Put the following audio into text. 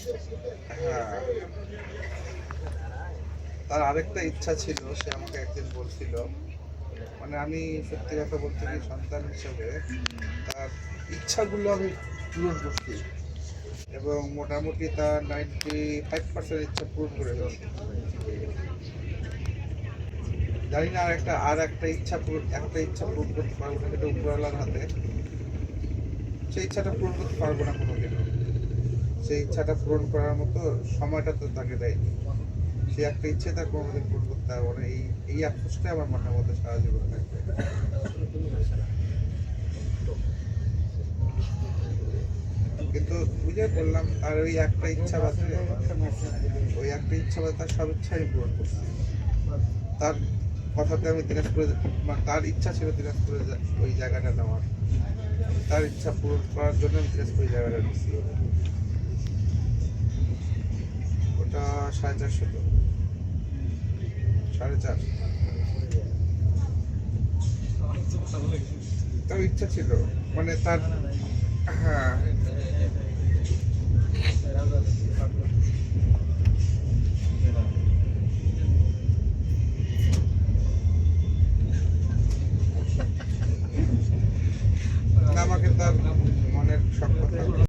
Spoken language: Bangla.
হ্যাঁ, তার আরেকটা ইচ্ছা ছিল, সে আমাকে একদিন বলছিল, মানে আমি সত্যি কথা বলতে কি সন্তান হিসেবে তার ইচ্ছাগুলো আমি পূরণ করছি এবং মোটামুটি তার 95% ইচ্ছা পূরণ করে ফেলছি। জানি না আর একটা ইচ্ছা পূরণ করতে পারবো না, যেটা উপরওয়ালার হাতে। সেই ইচ্ছাটা পূরণ করতে পারবো না কোনোদিনও। সেই ইচ্ছাটা পূরণ করার মতো সময়টা তো তাকে দেয়নি। সে একটা ইচ্ছে তার কোনোদিন পূরণ করতে পারবো না, এই এই আফসোসটাই আমার মনের মধ্যে সারা জীবন থাকবে। কিন্তু ওই যে বললাম, তার ওই একটা ইচ্ছা বাদে তার সব ইচ্ছা আমি পূরণ করছি। তার কথাতে আমি দিনাজপুরে, মানে তার ইচ্ছা ছিল দিনাজপুরে ওই জায়গাটা নেওয়ার। তার ইচ্ছা পূরণ করার জন্য আমি দিনাজপুর জায়গাটা নিচ্ছি। ওটা 450 তো, 4.5। তার ইচ্ছা ছিল, মানে তার, হ্যাঁ,